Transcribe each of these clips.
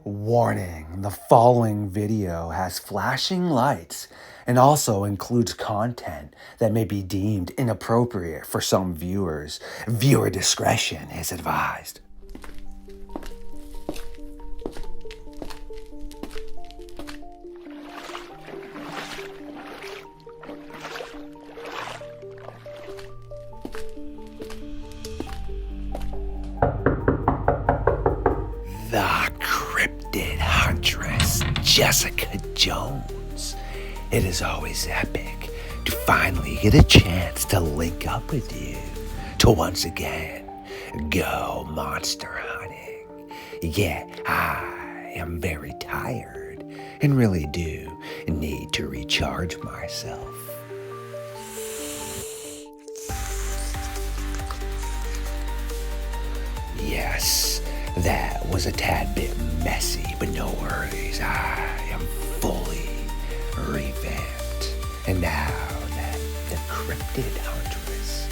Warning, the following video has flashing lights and also includes content that may be deemed inappropriate for some viewers. Viewer discretion is advised. The Cryptid Huntress, Jessica Jones. It is always epic to finally get a chance to link up with you, to once again go monster hunting. Yeah, I am very tired and really do need to recharge myself. Yes, that was a tad bit messy, but no worries, I am fully revamped. And now that the Cryptid Huntress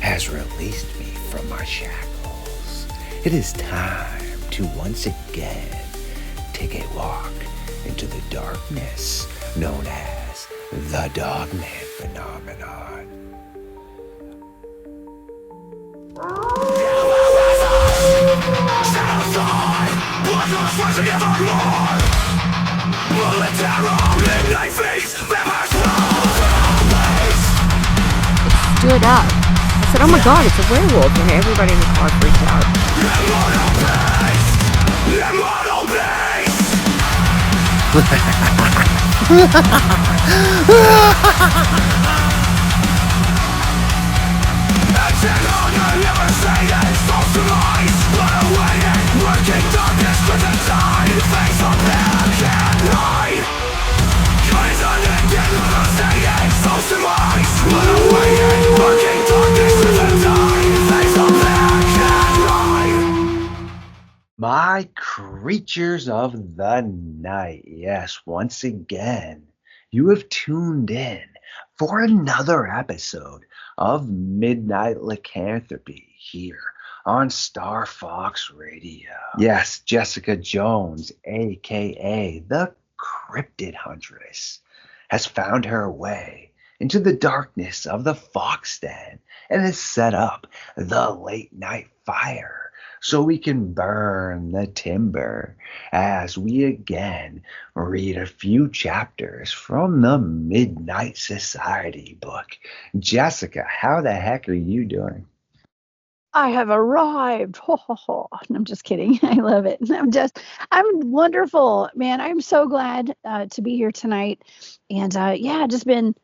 has released me from my shackles, it is time to once again take a walk into the darkness known as the Dogman phenomenon. Stood up. I said, oh my god, it's a werewolf. And everybody in the car freaked out. My creatures of the night, yes, once again, you have tuned in for another episode of Midnight Lycanthropy here on StarFox Radio. Yes, Jessica Jones, aka the Cryptid Huntress, has found her way into the darkness of the fox den and has set up the late night fire so we can burn the timber as we again read a few chapters from the Midnight Society book. Jessica, how the heck are you doing? I have arrived. Ho, ho, ho. I'm just kidding. I love it. I'm wonderful, man. I'm so glad to be here tonight. And just been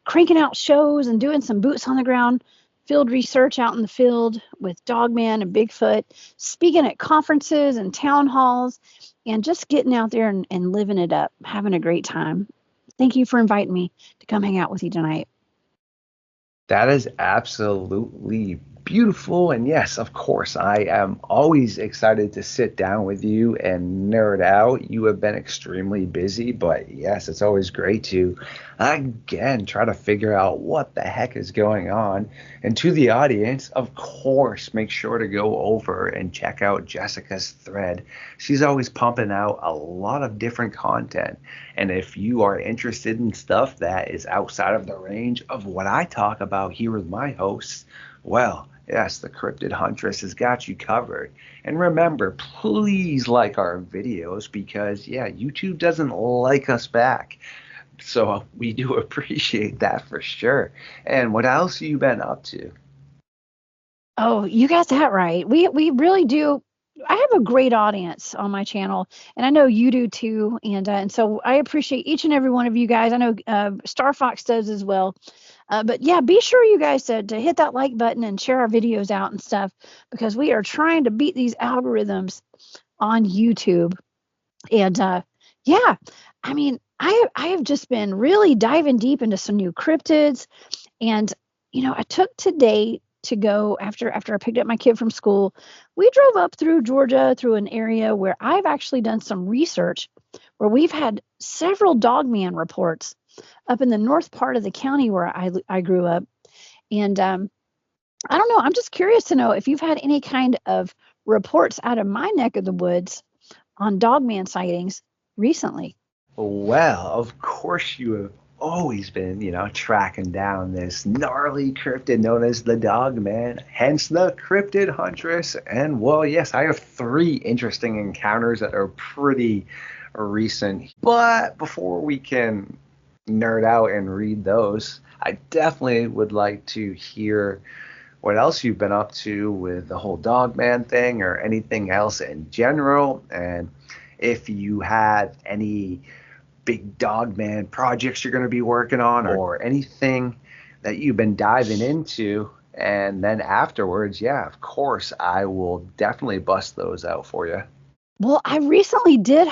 cranking out shows and doing some boots on the ground field research out in the field with Dogman and Bigfoot, speaking at conferences and town halls, and just getting out there and living it up, having a great time. Thank you for inviting me to come hang out with you tonight. That is absolutely beautiful. And yes, of course, I am always excited to sit down with you and nerd out. You have been extremely busy, but yes, it's always great to again try to figure out what the heck is going on. And to the audience, of course, make sure to go over and check out Jessica's thread. She's always pumping out a lot of different content. And if you are interested in stuff that is outside of the range of what I talk about here with my hosts, well, yes, the Cryptid Huntress has got you covered. And remember, please like our videos because, YouTube doesn't like us back. So we do appreciate that for sure. And what else have you been up to? Oh, you got that right. We really do. I have a great audience on my channel, and I know you do too. And so I appreciate each and every one of you guys. I know StarFox does as well. But yeah, be sure you guys to hit that like button and share our videos out and stuff because we are trying to beat these algorithms on YouTube. And I mean, I have just been really diving deep into some new cryptids, and I took today to go after I picked up my kid from school. We drove up through Georgia through an area where I've actually done some research where we've had several Dogman reports up in the north part of the county where I grew up. And I don't know, I'm just curious to know if you've had any kind of reports out of my neck of the woods on Dogman sightings recently? Well, of course you have always been, tracking down this gnarly cryptid known as the Dogman, hence the Cryptid Huntress. And well, yes, I have 3 interesting encounters that are pretty recent. But before we can nerd out and read those, I definitely would like to hear what else you've been up to with the whole Dogman thing or anything else in general. And if you have any big Dogman projects you're going to be working on or anything that you've been diving into. And then afterwards, yeah, of course, I will definitely bust those out for you. Well, I recently did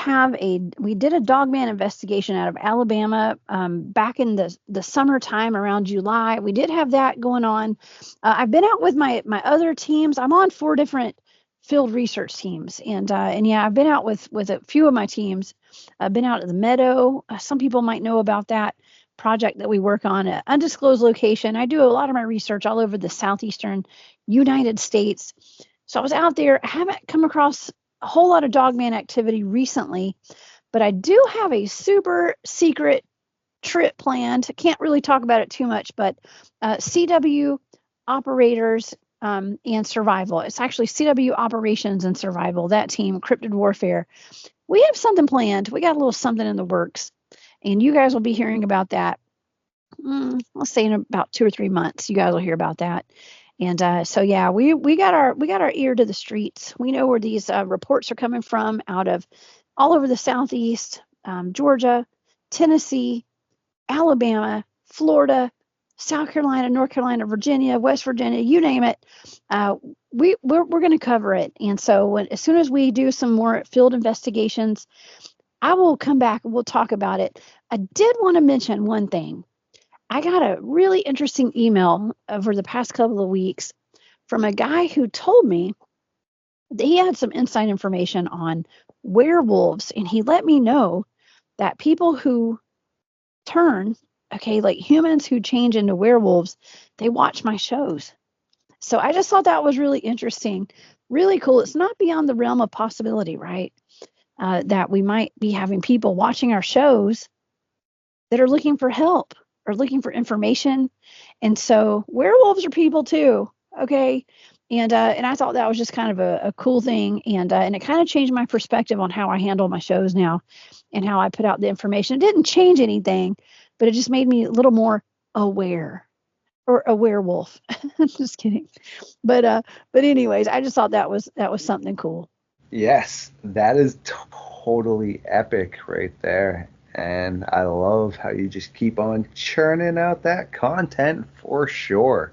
we did a Dogman investigation out of Alabama back in the summertime around July. We did have that going on. I've been out with my other teams. I'm on 4 different field research teams, and yeah, I've been out with a few of my teams. I've been out at the Meadow. Some people might know about that project that we work on, an undisclosed location. I do a lot of my research all over the southeastern United States. So I was out there. I haven't come across a whole lot of Dogman activity recently, but I do have a super secret trip planned. I can't really talk about it too much, but CW operators and survival. It's actually CW operations and survival, that team, Cryptid Warfare. We have something planned. We got a little something in the works, and you guys will be hearing about that. Let's say in about 2 or 3 months, you guys will hear about that. And so yeah, we got our ear to the streets. We know where these reports are coming from out of all over the Southeast, Georgia, Tennessee, Alabama, Florida, South Carolina, North Carolina, Virginia, West Virginia, you name it. We're going to cover it. And so as soon as we do some more field investigations, I will come back and we'll talk about it. I did want to mention one thing. I got a really interesting email over the past couple of weeks from a guy who told me that he had some inside information on werewolves. And he let me know that people who turn, okay, like humans who change into werewolves, they watch my shows. So I just thought that was really interesting, really cool. It's not beyond the realm of possibility, right? That we might be having people watching our shows that are looking for help or looking for information. And so werewolves are people too, okay? And I thought that was just kind of a cool thing, and it kind of changed my perspective on how I handle my shows now and how I put out the information. It didn't change anything, but it just made me a little more aware, or a werewolf. Just kidding. But anyways, I just thought that was something cool. Yes, that is totally epic right there. And I love how you just keep on churning out that content for sure.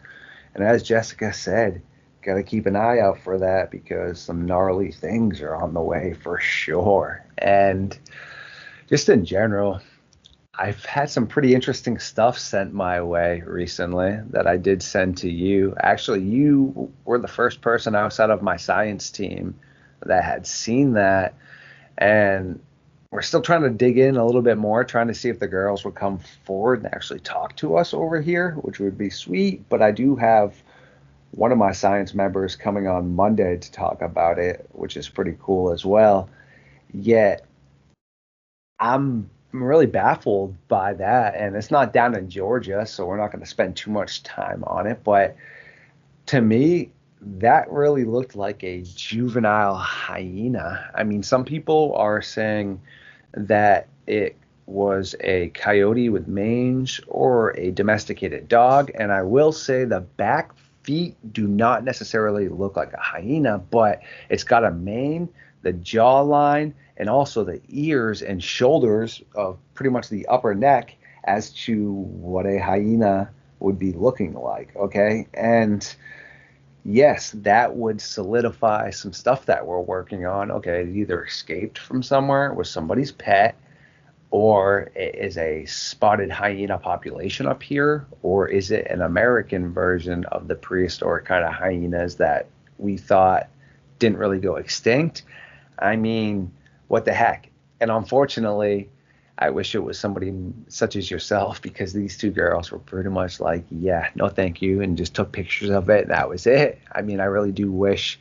And as Jessica said, got to keep an eye out for that because some gnarly things are on the way for sure. And just in general, I've had some pretty interesting stuff sent my way recently that I did send to you. Actually, you were the first person outside of my science team that had seen that. And we're still trying to dig in a little bit more, trying to see if the girls would come forward and actually talk to us over here, which would be sweet. But I do have one of my science members coming on Monday to talk about it, which is pretty cool as well. Yet I'm really baffled by that. And it's not down in Georgia, so we're not going to spend too much time on it. But to me, that really looked like a juvenile hyena. I mean, some people are saying that it was a coyote with mange or a domesticated dog. And I will say the back feet do not necessarily look like a hyena, but it's got a mane, the jawline, and also the ears and shoulders of pretty much the upper neck as to what a hyena would be looking like. Okay. And yes, that would solidify some stuff that we're working on. Okay, it either escaped from somewhere, was somebody's pet, or it is a spotted hyena population up here, or is it an American version of the prehistoric kind of hyenas that we thought didn't really go extinct? I mean, what the heck? And unfortunately, I wish it was somebody such as yourself, because these 2 girls were pretty much like, yeah, no thank you, and just took pictures of it. That was it. I mean, I really do wish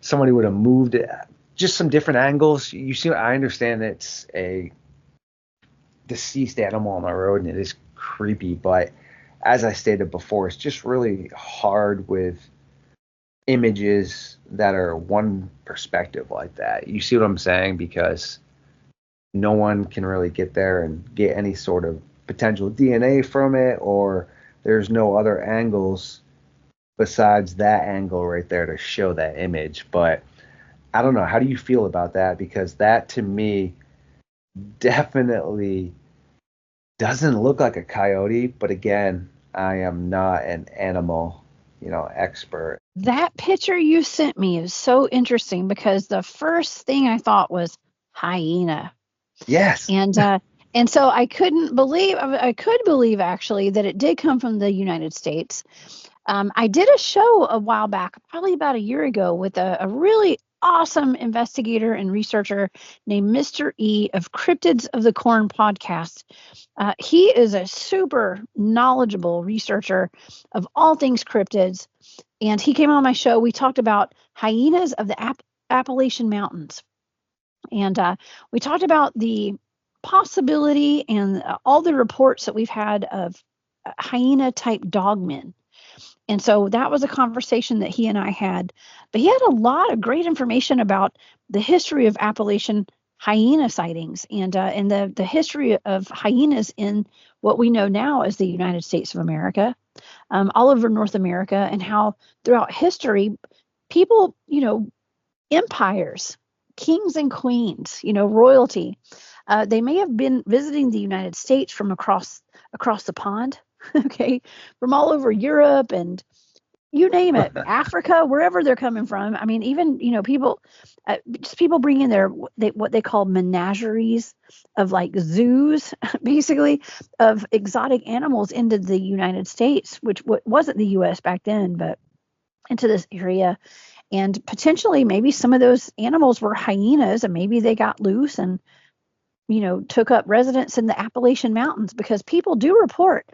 somebody would have moved it just some different angles. You see, I understand it's a deceased animal on the road and it is creepy, but as I stated before, it's just really hard with images that are one perspective like that. You see what I'm saying? Because no one can really get there and get any sort of potential DNA from it, or there's no other angles besides that angle right there to show that image. But I don't know. How do you feel about that? Because that to me definitely doesn't look like a coyote. But again, I am not an animal, expert. That picture you sent me is so interesting because the first thing I thought was hyena. Yes. And and so I could believe actually that it did come from the United States. I did a show a while back, probably about a year ago, with a really awesome investigator and researcher named Mr. E of Cryptids of the Corn podcast. He is a super knowledgeable researcher of all things cryptids. And he came on my show. We talked about hyenas of the Appalachian Mountains. And we talked about the possibility and all the reports that we've had of hyena type dogmen. And so that was a conversation that he and I had. But he had a lot of great information about the history of Appalachian hyena sightings and the history of hyenas in what we know now as the United States of America, all over North America, and how throughout history, people, empires, kings and queens, royalty, they may have been visiting the United States from across the pond, okay, from all over Europe and you name it, Africa, wherever they're coming from. I mean, even people, just people bringing their what they call menageries of like zoos, basically, of exotic animals into the United States, which wasn't the U.S. back then, but into this area. And potentially, maybe some of those animals were hyenas, and maybe they got loose and took up residence in the Appalachian Mountains because people do report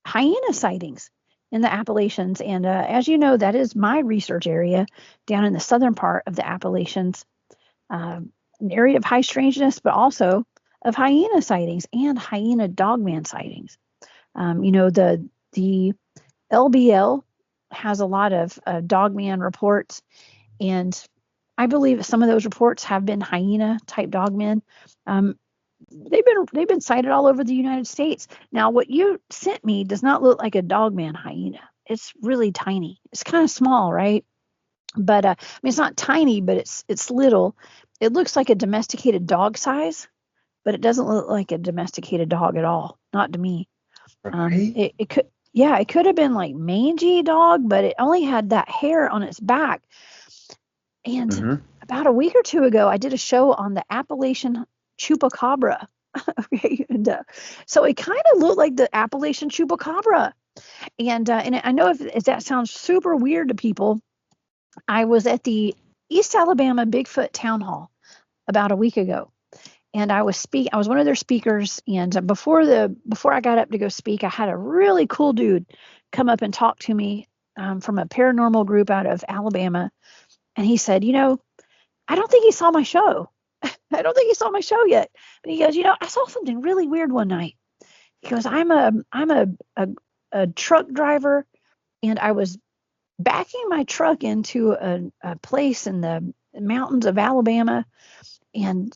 hyena sightings in the Appalachians. And as you know, that is my research area down in the southern part of the Appalachians, an area of high strangeness, but also of hyena sightings and hyena dogman sightings. The LBL has a lot of dogman reports, and I believe some of those reports have been hyena type dogmen. Um, they've been sighted all over the United States. Now, what you sent me does not look like a dogman hyena. It's really tiny. It's kind of small, right? But I mean, it's not tiny, but it's little. It looks like a domesticated dog size, but it doesn't look like a domesticated dog at all. Not to me. Right? It could, yeah, it could have been like mangy dog, but it only had that hair on its back. And Mm-hmm. about a week or two ago, I did a show on the Appalachian chupacabra. Okay, and so it kind of looked like the Appalachian chupacabra. And I know if that sounds super weird to people, I was at the East Alabama Bigfoot Town Hall about a week ago, and I was one of their speakers. And before I got up to go speak, I had a really cool dude come up and talk to me from a paranormal group out of Alabama, and he said, I don't think he saw my show. I don't think he saw my show yet. But he goes, I saw something really weird one night. He goes, I'm a truck driver, and I was backing my truck into a place in the mountains of Alabama, and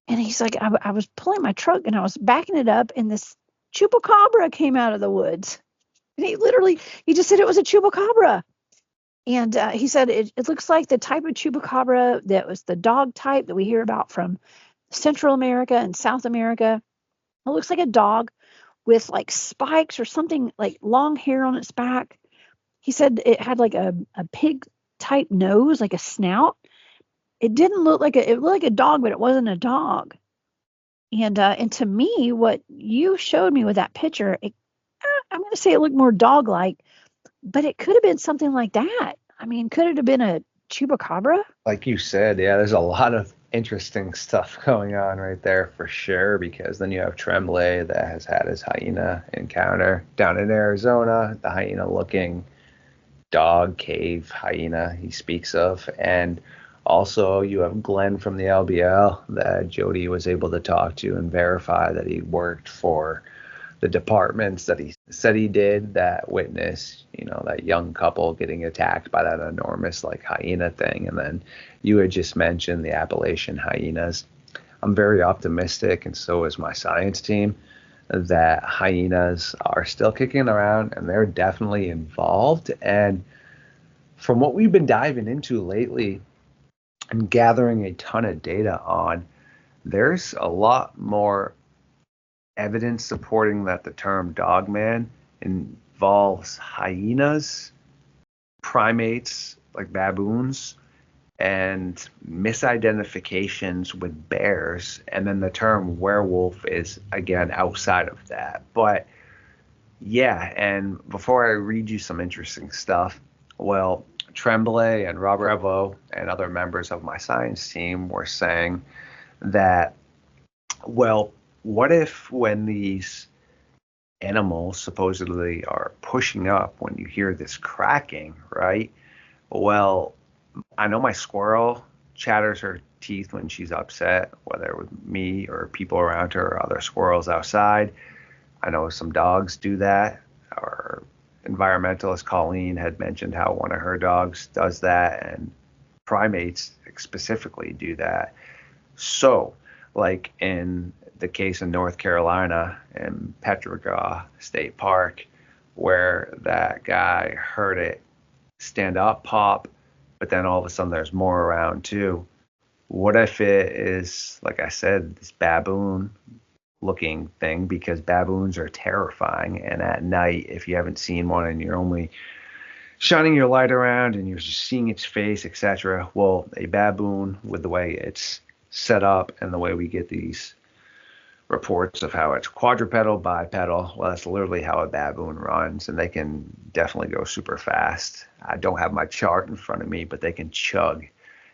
he's like, I was pulling my truck and I was backing it up, and this chupacabra came out of the woods. And he just said it was a chupacabra. And he said it looks like the type of chupacabra that was the dog type that we hear about from Central America and South America. It looks like a dog with like spikes or something, like long hair on its back. He said it had like a pig type nose, like a snout. It didn't look like it looked like a dog, but it wasn't a dog. And to me, what you showed me with that picture, I'm going to say it looked more dog like, but it could have been something like that. I mean, could it have been a chupacabra? Like you said, yeah, there's a lot of interesting stuff going on right there for sure. Because then you have Tremblay that has had his hyena encounter down in Arizona, the hyena looking dog cave hyena he speaks of. And Also, you have Glenn from the LBL that Jody was able to talk to and verify that he worked for the departments that he said he did that witnessed, that young couple getting attacked by that enormous like hyena thing. And then you had just mentioned the Appalachian hyenas. I'm very optimistic, and so is my science team, that hyenas are still kicking around and they're definitely involved. And from what we've been diving into lately and gathering a ton of data on, there's a lot more evidence supporting that the term dogman involves hyenas, primates like baboons, and misidentifications with bears. And then the term werewolf is again outside of that. But yeah, and before I read you some interesting stuff, well, Tremblay and Robert Revo and other members of my science team were saying that, well, what if when these animals supposedly are pushing up, when you hear this cracking, right? Well, I know my squirrel chatters her teeth when she's upset, whether with me or people around her or other squirrels outside. I know some dogs do that. Our environmentalist Colleen had mentioned how one of her dogs does that, and primates specifically do that. So, like in the case in North Carolina in Petrogah State Park, where that guy heard it stand up, pop, but then all of a sudden there's more around too. What if it is, like I said, this baboon looking thing? Because baboons are terrifying. And at night, if you haven't seen one and you're only shining your light around and you're just seeing its face, etc., well, a baboon, with the way it's set up and the way we get these reports of how it's quadrupedal, bipedal. Well, that's literally how a baboon runs, and they can definitely go super fast. I don't have my chart in front of me, but they can chug,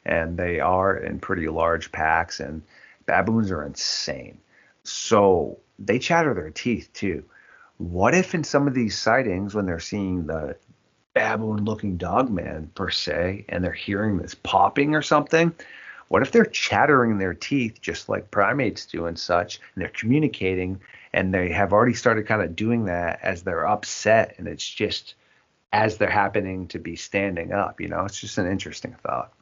and they are in pretty large packs, and baboons are insane. So they chatter their teeth too. What if in some of these sightings, when they're seeing the baboon looking dogman per se, and they're hearing this popping or something, what if they're chattering their teeth just like primates do and such, and they're communicating, and they have already started kind of doing that as they're upset, and it's just as they're happening to be standing up? It's just an interesting thought.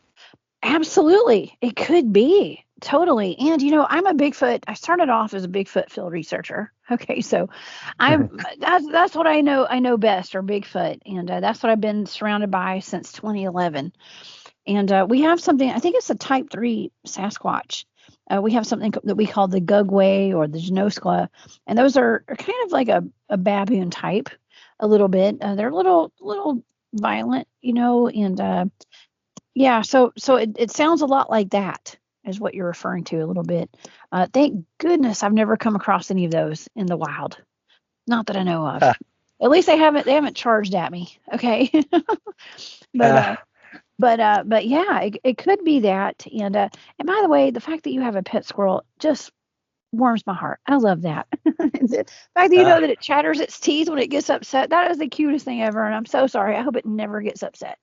Absolutely. It could be. Totally. And I'm a Bigfoot. I started off as a Bigfoot field researcher. Okay, so that's what I know best, or Bigfoot, and that's what I've been surrounded by since 2011. And we have something, I think it's a type 3 Sasquatch. We have something that we call the Gugway or the Genoskla, and those are kind of like a baboon type, a little bit. They're little violent, and yeah, so it sounds a lot like that, is what you're referring to a little bit. Thank goodness I've never come across any of those in the wild, not that I know of. At least they haven't charged at me. Okay, but but yeah, it could be that. And by the way, the fact that you have a pet squirrel just warms my heart. I love that. The fact that that it chatters its teeth when it gets upset, that is the cutest thing ever. And I'm so sorry. I hope it never gets upset.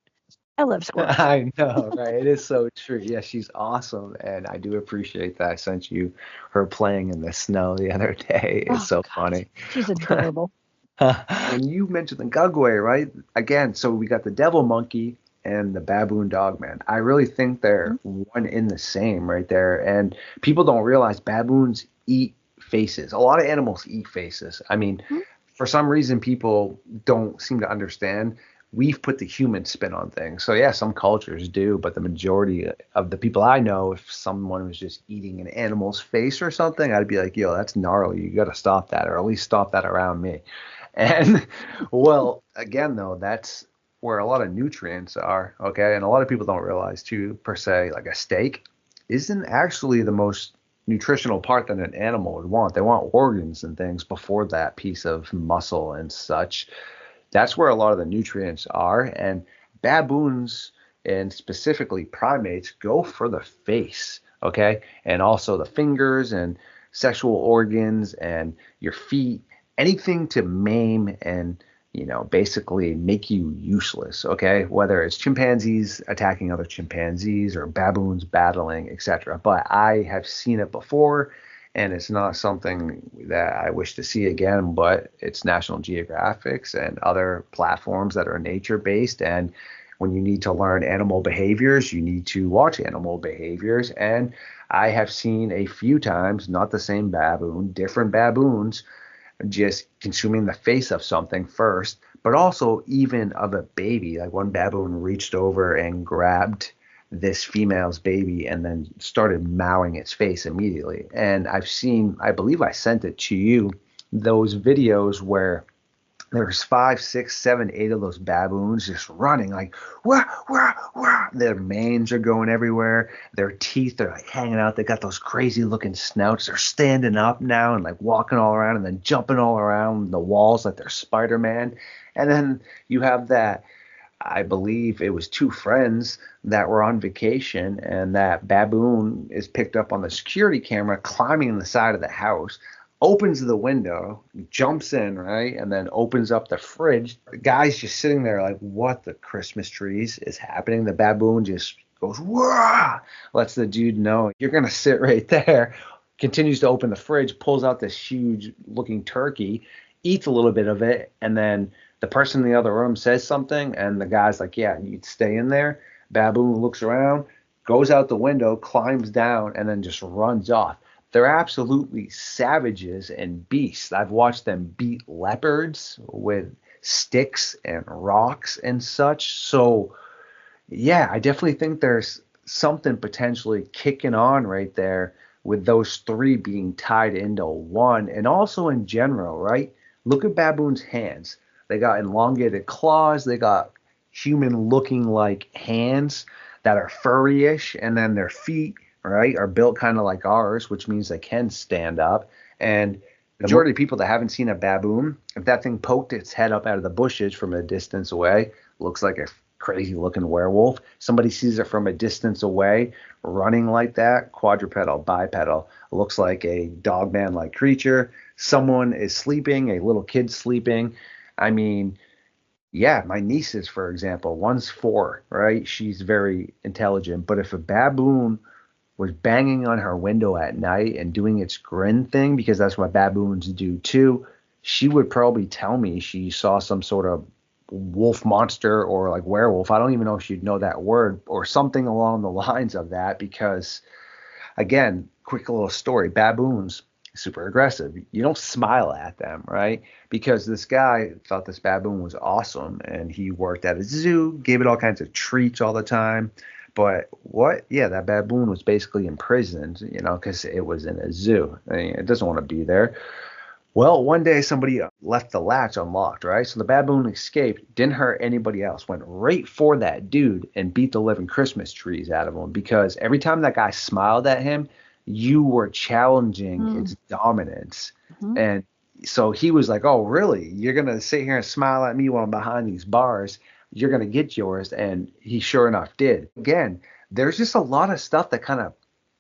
I love squirrels. I know, right? It is so true. Yeah, she's awesome, and I do appreciate that. I sent you her playing in the snow the other day. It's Oh so God, funny. she's adorable. And you mentioned the Gugway, right? Again, so we got the devil monkey and the baboon dogman. I really think they're one in the same right there. And people don't realize baboons eat faces. A lot of animals eat faces. I mean, Mhm. for some reason, people don't seem to understand. We've put the human spin on things. So yeah, some cultures do, but the majority of the people I know, if someone was just eating an animal's face or something, I'd be like, yo, that's gnarly. You got to stop that, or at least stop that around me. And well, again, though, that's where a lot of nutrients are. Okay. And a lot of people don't realize, too, per se, like a steak isn't actually the most nutritional part that an animal would want. They want organs and things before that piece of muscle and such. That's where a lot of the nutrients are. And baboons and specifically primates go for the face. Okay. And also the fingers and sexual organs and your feet, anything to maim and basically make you useless, okay? Whether it's chimpanzees attacking other chimpanzees or baboons battling, etc. But I have seen it before, and it's not something that I wish to see again, but it's National Geographic's and other platforms that are nature based. And when you need to learn animal behaviors, you need to watch animal behaviors. And I have seen a few times, not the same baboon, different baboons just consuming the face of something first, but also even of a baby. Like one baboon reached over and grabbed this female's baby and then started mowing its face immediately. And I've seen, I believe I sent it to you, those videos where there's five, six, seven, eight of those baboons just running like wah wah wah. Their manes are going everywhere. Their teeth are like hanging out. They got those crazy looking snouts. They're standing up now and like walking all around and then jumping all around the walls like they're Spider-Man. And then you have that. I believe it was two friends that were on vacation, and that baboon is picked up on the security camera climbing the side of the house, opens the window, jumps in, right? And then opens up the fridge. The guy's just sitting there like, what the Christmas trees is happening? The baboon just goes, whoa, lets the dude know, you're going to sit right there. Continues to open the fridge, pulls out this huge looking turkey, eats a little bit of it, and then the person in the other room says something, and the guy's like, yeah, you'd stay in there. Baboon looks around, goes out the window, climbs down, and then just runs off. They're absolutely savages and beasts. I've watched them beat leopards with sticks and rocks and such. So, yeah, I definitely think there's something potentially kicking on right there with those three being tied into one. And also in general, right? Look at baboons' hands. They got elongated claws. They got human looking like hands that are furry-ish, and then their feet, right, are built kind of like ours, which means they can stand up. And the majority of people that haven't seen a baboon, if that thing poked its head up out of the bushes from a distance away, looks like a crazy looking werewolf. Somebody sees it from a distance away, running like that, quadrupedal, bipedal, looks like a dogman like creature. Someone is sleeping, a little kid sleeping. I mean, yeah, my nieces, for example, one's 4, right? She's very intelligent. But if a baboon was banging on her window at night and doing its grin thing, because that's what baboons do too, she would probably tell me she saw some sort of wolf monster or like werewolf. I don't even know if she'd know that word or something along the lines of that, because again, quick little story, baboons, super aggressive. You don't smile at them, right? Because this guy thought this baboon was awesome and he worked at a zoo, gave it all kinds of treats all the time. But what? Yeah, that baboon was basically imprisoned, because it was in a zoo. I mean, it doesn't want to be there. Well, one day somebody left the latch unlocked, right? So the baboon escaped, didn't hurt anybody else, went right for that dude and beat the living Christmas trees out of him, because every time that guy smiled at him, you were challenging its dominance. Mm-hmm. And so he was like, oh, really? You're going to sit here and smile at me while I'm behind these bars? You're going to get yours. And he sure enough did. Again, there's just a lot of stuff that kind of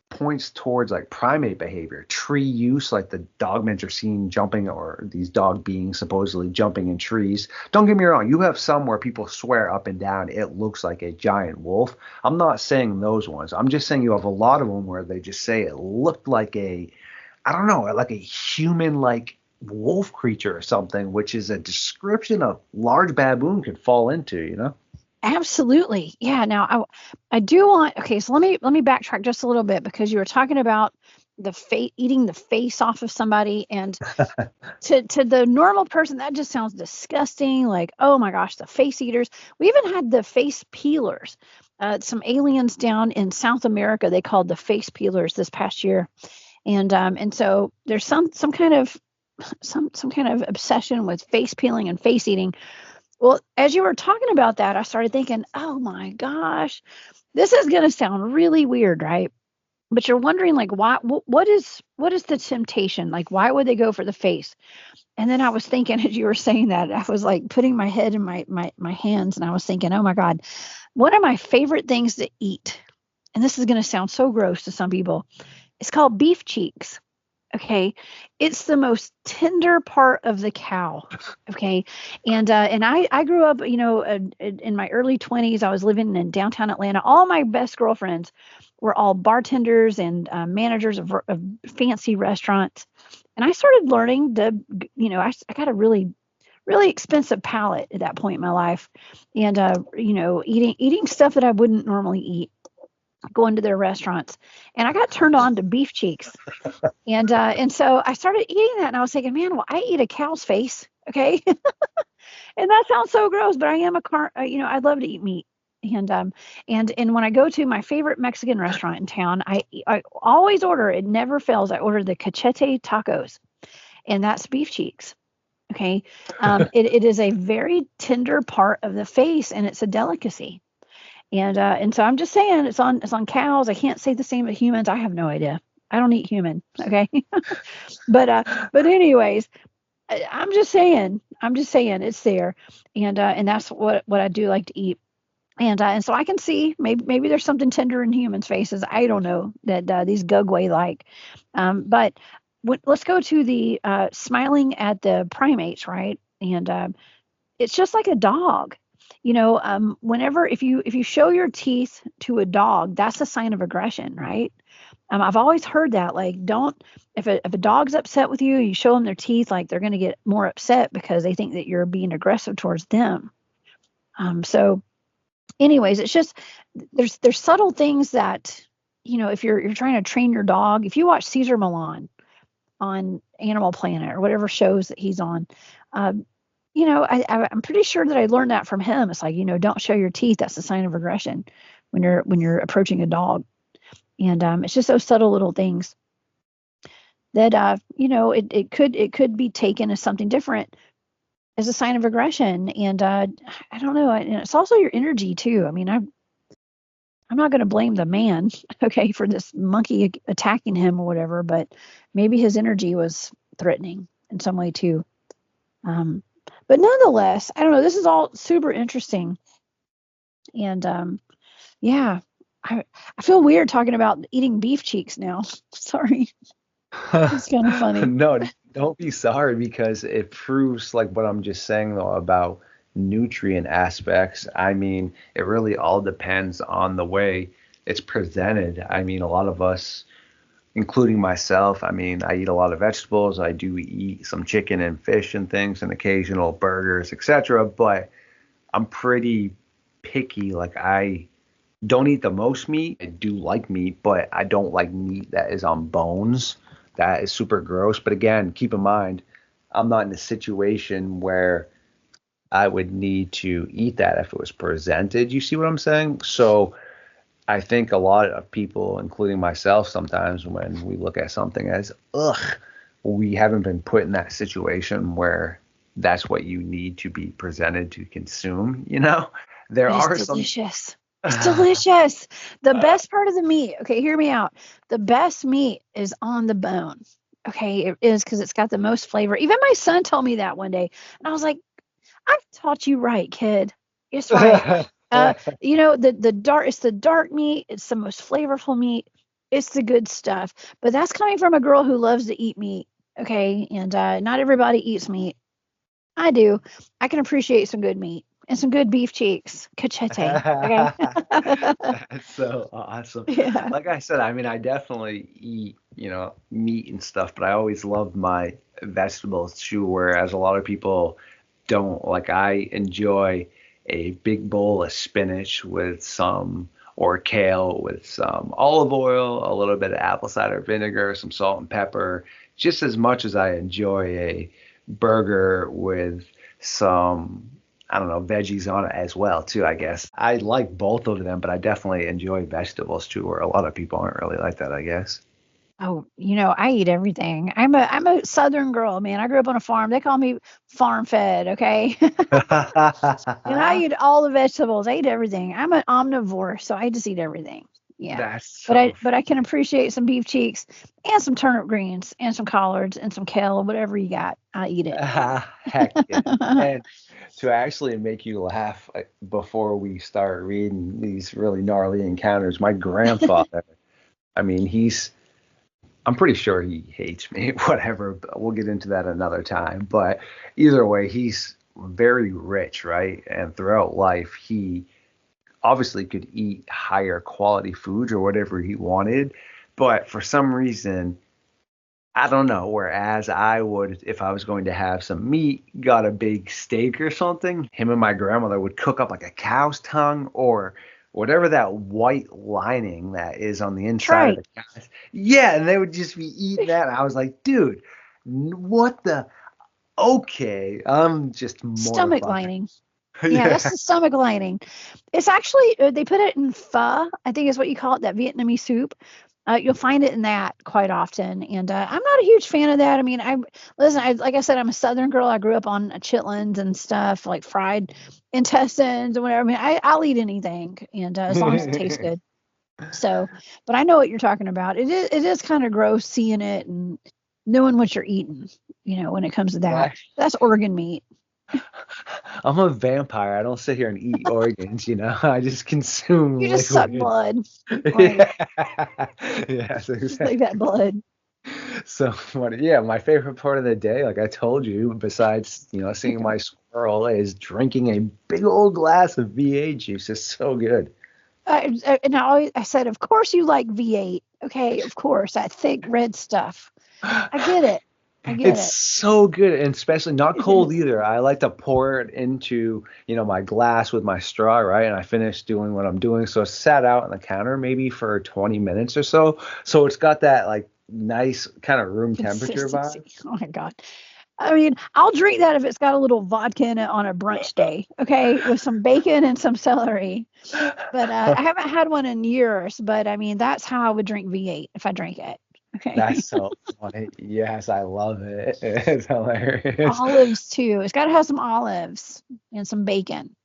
points towards like primate behavior, tree use, like the dogmen are seen jumping, or these dog beings supposedly jumping in trees. Don't get me wrong, you have some where people swear up and down it looks like a giant wolf. I'm not saying those ones. I'm just saying you have a lot of them where they just say it looked like I don't know, like a human like wolf creature or something, which is a description a large baboon could fall into. Absolutely. Yeah. Now I do want, okay, so let me backtrack just a little bit, because you were talking about eating the face off of somebody, and to the normal person that just sounds disgusting. Like, oh my gosh, the face eaters. We even had the face peelers. Some aliens down in South America, they called the face peelers this past year. And so there's some kind of obsession with face peeling and face eating. Well, as you were talking about that, I started thinking, oh my gosh, this is going to sound really weird, right? But you're wondering, like, why? What is the temptation? Like, why would they go for the face? And then I was thinking, as you were saying that, I was like putting my head in my hands, and I was thinking, oh my God, one of my favorite things to eat, and this is going to sound so gross to some people, it's called beef cheeks. Okay, it's the most tender part of the cow. Okay, and I grew up, in my early 20s. I was living in downtown Atlanta. All my best girlfriends were all bartenders and managers of fancy restaurants, and I started learning to, I got a really expensive palate at that point in my life, and eating stuff that I wouldn't normally eat, going to their restaurants, and I got turned on to beef cheeks. And so I started eating that, and I was thinking, man, well, I eat a cow's face, okay? And that sounds so gross, but I am I love to eat meat. And when I go to my favorite Mexican restaurant in town, I always order, it never fails. I order the cachete tacos, and that's beef cheeks. Okay. It is a very tender part of the face, and it's a delicacy. And so I'm just saying, it's on cows. I can't say the same of humans. I have no idea. I don't eat human. Okay. But anyways, I'm just saying it's there. And that's what I do like to eat. And so I can see, maybe there's something tender in humans' faces. I don't know that these Gugway like. But let's go to the smiling at the primates, right? And it's just like a dog. Whenever, if you show your teeth to a dog, that's a sign of aggression, right? I've always heard that, like, don't, if a dog's upset with you, you show them their teeth, like, they're going to get more upset because they think that you're being aggressive towards them. So anyways, it's just, there's subtle things that, if you're trying to train your dog. If you watch Caesar Milan on Animal Planet or whatever shows that he's on, I'm pretty sure that I learned that from him. It's like, don't show your teeth. That's a sign of aggression when you're approaching a dog. And it's just those subtle little things that it could be taken as something different, as a sign of aggression. And I don't know. And it's also your energy too. I mean, I'm not going to blame the man, okay, for this monkey attacking him or whatever, but maybe his energy was threatening in some way too. But nonetheless, I don't know. This is all super interesting. And yeah, I feel weird talking about eating beef cheeks now. Sorry. It's kind of funny. No, don't be sorry, because it proves like what I'm just saying though about nutrient aspects. I mean, it really all depends on the way it's presented. I mean, a lot of us, including myself, I mean, I eat a lot of vegetables. I do eat some chicken and fish and things and occasional burgers, etc. But I'm pretty picky. Like, I don't eat the most meat. I do like meat, but I don't like meat that is on bones. That is super gross. But again, keep in mind, I'm not in a situation where I would need to eat that if it was presented. You see what I'm saying? So I think a lot of people, including myself, sometimes when we look at something as ugh, we haven't been put in that situation where that's what you need to be presented to consume. There But it's are some. delicious. It's delicious. The best part of the meat, okay, hear me out. The best meat is on the bone. Okay, it is, because it's got the most flavor. Even my son told me that one day. And I was like, I've taught you right, kid. It's right. It's the dark meat. It's the most flavorful meat. It's the good stuff. But that's coming from a girl who loves to eat meat. Okay, and not everybody eats meat. I do. I can appreciate some good meat and some good beef cheeks. Cachete. Okay. That's so awesome. Yeah. Like I said, I mean, I definitely eat, meat and stuff, but I always love my vegetables too, whereas a lot of people don't. Like, I enjoy a big bowl of spinach with some, or kale with some olive oil, a little bit of apple cider vinegar, some salt and pepper, just as much as I enjoy a burger with some, I don't know, veggies on it as well too, I guess. I like both of them, but I definitely enjoy vegetables too, where a lot of people aren't really like that, I guess. Oh, I eat everything. I'm a Southern girl, man. I grew up on a farm. They call me farm fed, okay? And I eat all the vegetables. I eat everything. I'm an omnivore, so I just eat everything. Yeah. That's But so I but I can appreciate some beef cheeks and some turnip greens and some collards and some kale, whatever you got. I eat it. heck yeah. And to actually make you laugh, before we start reading these really gnarly encounters, my grandfather, I mean, he's I'm pretty sure he hates me. Whatever, but we'll get into that another time. But either way, he's very rich, right? And throughout life, he obviously could eat higher quality foods or whatever he wanted. But for some reason, I don't know. Whereas I would, if I was going to have some meat, got a big steak or something, him and my grandmother would cook up like a cow's tongue or whatever that white lining that is on the inside of Tripe. the cow. Yeah, and they would just be eating that. And I was like, dude, what the? Okay, I'm just Stomach mortified. lining. Yeah, that's Yeah. the stomach lining. It's actually they put it in pho, I think is what you call it, that Vietnamese soup. You'll find it in that quite often, and I'm not a huge fan of that. I mean, like I said, I'm a Southern girl. I grew up on chitlins and stuff, like fried intestines and whatever. I mean, I'll eat anything, and as long as it tastes good. So, but I know what you're talking about. It is kind of gross seeing it and knowing what you're eating. When it comes to that, Yeah. that's organ meat. I'm a vampire. I don't sit here and eat organs, I just consume You just suck liquid. blood, right? Yeah. Yes, Just like exactly. that blood. So funny. Yeah, my favorite part of the day, like I told you, besides, seeing my squirrel, is drinking a big old glass of V8 juice. It's so good. And I said, of course you like V8. Okay, of course, that thick red stuff. I get it. I get It's it. so good, and especially not It cold is. either. I like to pour it into, my glass with my straw, right? And I finish doing what I'm doing. So it's sat out on the counter maybe for 20 minutes or so. So it's got that like nice kind of room temperature Consistency. vibe. Oh my God. I mean, I'll drink that if it's got a little vodka in it on a brunch day, okay, with some bacon and some celery. But I haven't had one in years. But I mean, that's how I would drink V8 if I drank it. Okay. That's so funny. Yes, I love it. It's hilarious. Olives too. It's got to have some olives and some bacon.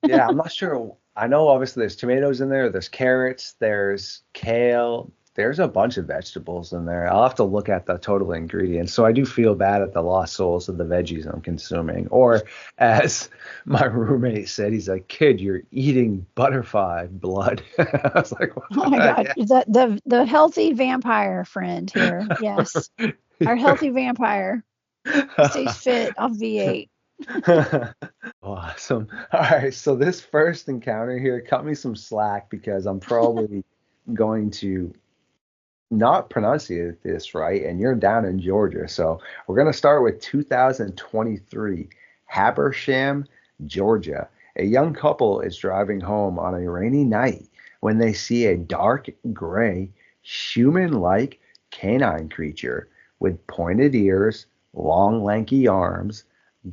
Yeah, I'm not sure. I know obviously there's tomatoes in there, there's carrots, there's kale, there's a bunch of vegetables in there. I'll have to look at the total ingredients. So I do feel bad at the lost souls of the veggies I'm consuming. Or as my roommate said, he's like, kid, you're eating butterfly blood. I was like, Oh my God, the healthy vampire friend here. Yes, our healthy vampire. He stays yeah. fit off V8. Awesome. All right. So this first encounter here cut me some slack because I'm probably going to not pronunciate this right, and you're down in Georgia. So we're going to start with 2023, Habersham, Georgia. A young couple is driving home on a rainy night when they see a dark gray, human-like canine creature with pointed ears, long, lanky arms,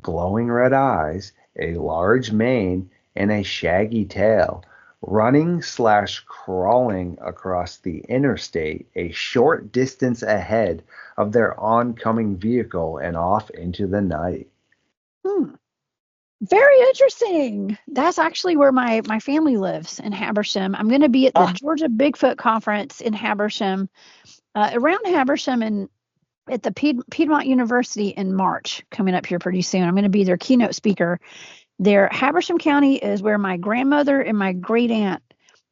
glowing red eyes, a large mane, and a shaggy tail running slash crawling across the interstate a short distance ahead of their oncoming vehicle and off into the night. Hmm. Very interesting. That's actually where my family lives in Habersham. I'm going to be at the Ah, Georgia Bigfoot Conference in Habersham, around Habersham and at the Piedmont University in March, coming up here pretty soon. I'm going to be their keynote speaker. There, Habersham County is where my grandmother and my great aunt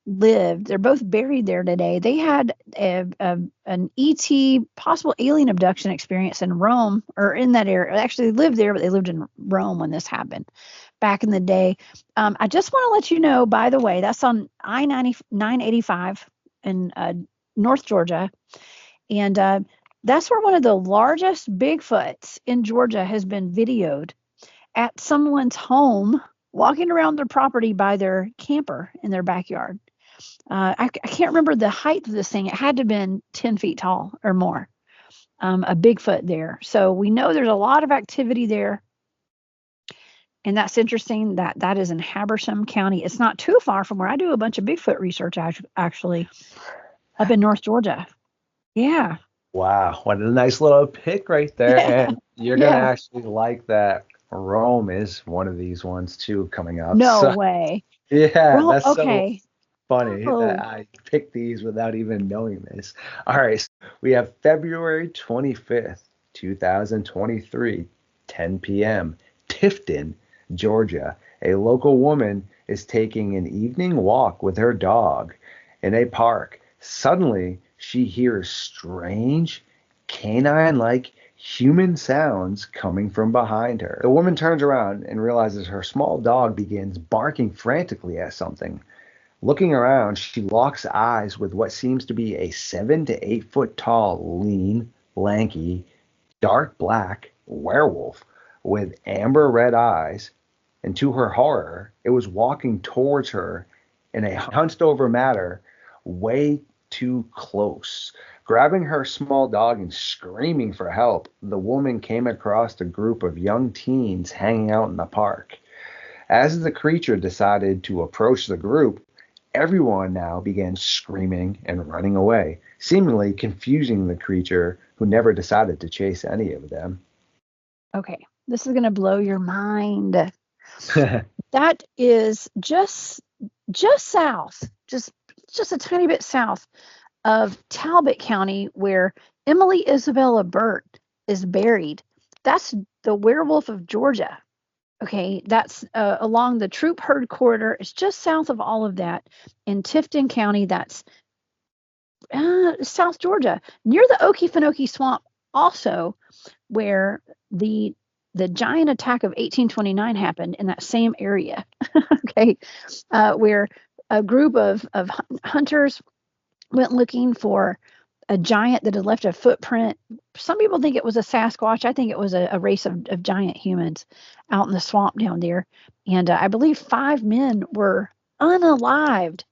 lived. They're both buried there today. They had an ET, possible alien abduction experience in Rome or in that area. Actually, they lived there, but they lived in Rome when this happened back in the day. I just want to let you know, by the way, that's on I-90 985 in North Georgia. And that's where one of the largest Bigfoots in Georgia has been videoed at someone's home, walking around their property by their camper in their backyard. I can't remember the height of this thing. It had to have been 10 feet tall or more, a Bigfoot there. So we know there's a lot of activity there. And that's interesting that that is in Habersham County. It's not too far from where I do a bunch of Bigfoot research, actually, up in North Georgia. Yeah. wow, what a nice little pick right there. Yeah. And you're going to Yeah. actually like that Rome is one of these ones too coming up. No So, way. yeah, Well, that's so okay. funny that Oh, I picked these without even knowing this. All right, so we have February 25th, 2023, 10 p.m., Tifton, Georgia. A local woman is taking an evening walk with her dog in a park. Suddenly, she hears strange, canine like human sounds coming from behind her. The woman turns around and realizes her small dog begins barking frantically at something. Looking around, she locks eyes with what seems to be a 7 to 8 foot tall, lean, lanky, dark black werewolf with amber red eyes, and to her horror, it was walking towards her in a hunched over manner, way too close. Grabbing her small dog and screaming for help, the woman came across a group of young teens hanging out in the park. As the creature decided to approach the group, everyone now began screaming and running away, seemingly confusing the creature who never decided to chase any of them. Okay, this is going to blow your mind. That is just south, just a tiny bit south of Talbot County, where Emily Isabella Burt is buried. That's the Werewolf of Georgia. Okay, that's along the Troop Herd Corridor. It's just south of all of that in Tifton County. That's South Georgia, near the Okefenokee Swamp, also where the giant attack of 1829 happened in that same area. Okay, where a group of hunters went looking for a giant that had left a footprint. Some people think it was a Sasquatch. I think it was a race of giant humans out in the swamp down there. And I believe 5 men were unalived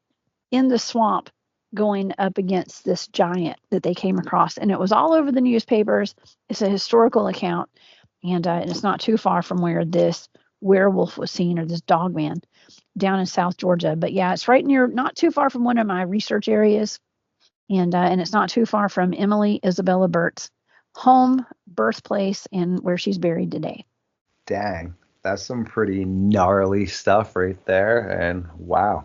in the swamp going up against this giant that they came across. And it was all over the newspapers. It's a historical account. And it's not too far from where this werewolf was seen, or this dogman down in South Georgia. But yeah, it's right near, not too far from one of my research areas. And it's not too far from Emily Isabella Burt's home, birthplace, and where she's buried today. Dang, that's some pretty gnarly stuff right there. And wow,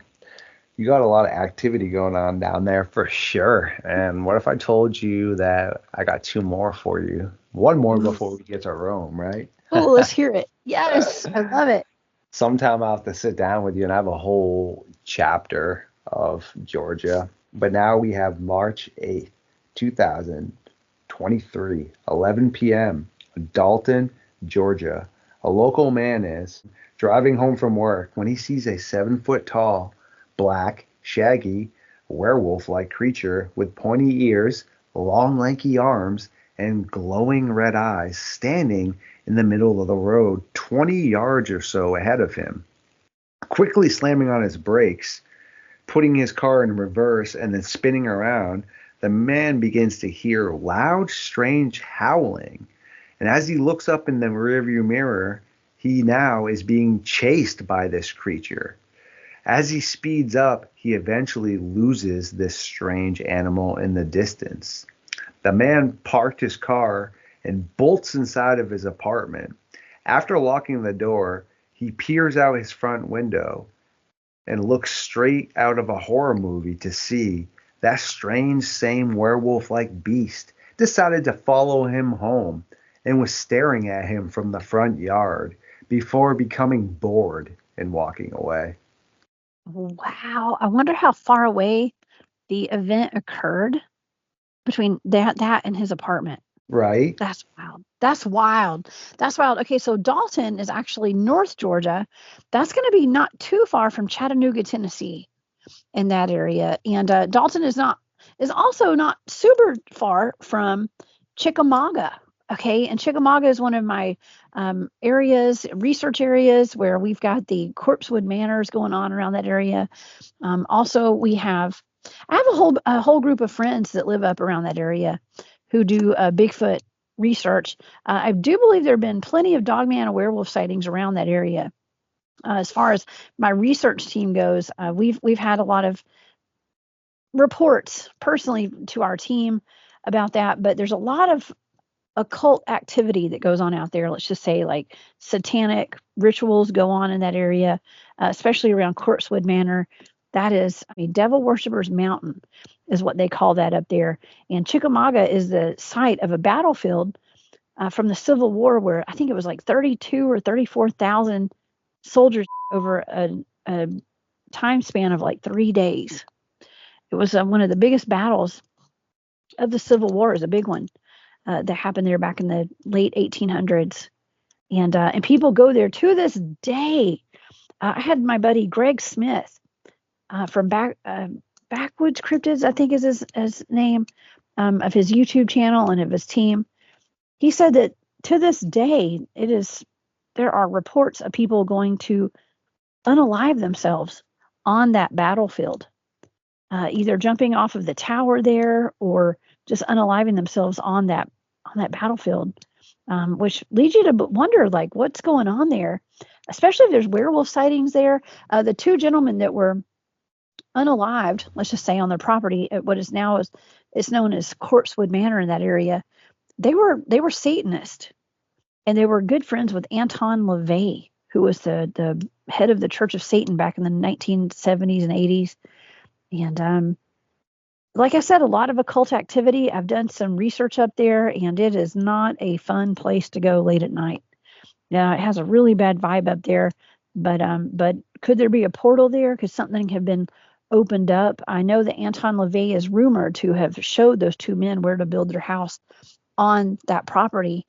you got a lot of activity going on down there for sure. And what if I told you that I got two more for you? One more before we get to Rome, right? Oh, let's hear it. Yes, I love it. Sometime I'll have to sit down with you and have a whole chapter of Georgia. But now we have March 8th, 2023, 11 p.m., Dalton, Georgia. A local man is driving home from work when he sees a 7 foot tall, black, shaggy, werewolf like creature with pointy ears, long, lanky arms, and glowing red eyes standing in the middle of the road 20 yards or so ahead of him. Quickly slamming on his brakes, putting his car in reverse, and then spinning around, the man begins to hear loud, strange howling. And as he looks up in the rearview mirror, he now is being chased by this creature. As he speeds up, he eventually loses this strange animal in the distance. The man parked his car and bolts inside of his apartment. After locking the door, he peers out his front window and looks straight out of a horror movie to see that strange, same werewolf-like beast decided to follow him home and was staring at him from the front yard before becoming bored and walking away. Wow. I wonder how far away the event occurred between that and his apartment. Right? That's wild. That's wild. That's wild. Okay, so Dalton is actually North Georgia. That's going to be not too far from Chattanooga, Tennessee, in that area. And Dalton is also not super far from Chickamauga. Okay, and Chickamauga is one of my research areas, where we've got the Corpsewood Manors going on around that area. Also, I have a whole group of friends that live up around that area who do Bigfoot research. I do believe there have been plenty of Dogman and werewolf sightings around that area. As far as my research team goes, we've had a lot of reports personally to our team about that, but there's a lot of occult activity that goes on out there. Let's just say, like, satanic rituals go on in that area, especially around Corpsewood Manor. That is, Devil Worshippers Mountain is what they call that up there. And Chickamauga is the site of a battlefield from the Civil War, where I think it was like 32 or 34,000 soldiers over a time span of like 3 days. It was one of the biggest battles of the Civil War is a big one that happened there back in the late 1800s. And people go there to this day. I had my buddy Greg Smith from Backwoods Cryptids, I think is his name, of his YouTube channel and of his team. He said that to this day, there are reports of people going to unalive themselves on that battlefield, either jumping off of the tower there or just unaliving themselves on that battlefield, which leads you to wonder, like, what's going on there, especially if there's werewolf sightings there. The two gentlemen that were unalived, let's just say, on their property at what is now is known as Corpsewood Manor in that area, they were Satanists, and they were good friends with Anton LaVey, who was the head of the Church of Satan back in the 1970s and 80s. And like I said, a lot of occult activity. I've done some research up there, and it is not a fun place to go late at night. Yeah, it has a really bad vibe up there. But could there be a portal there? Could something have been opened up? I know that Anton LaVey is rumored to have showed those two men where to build their house on that property,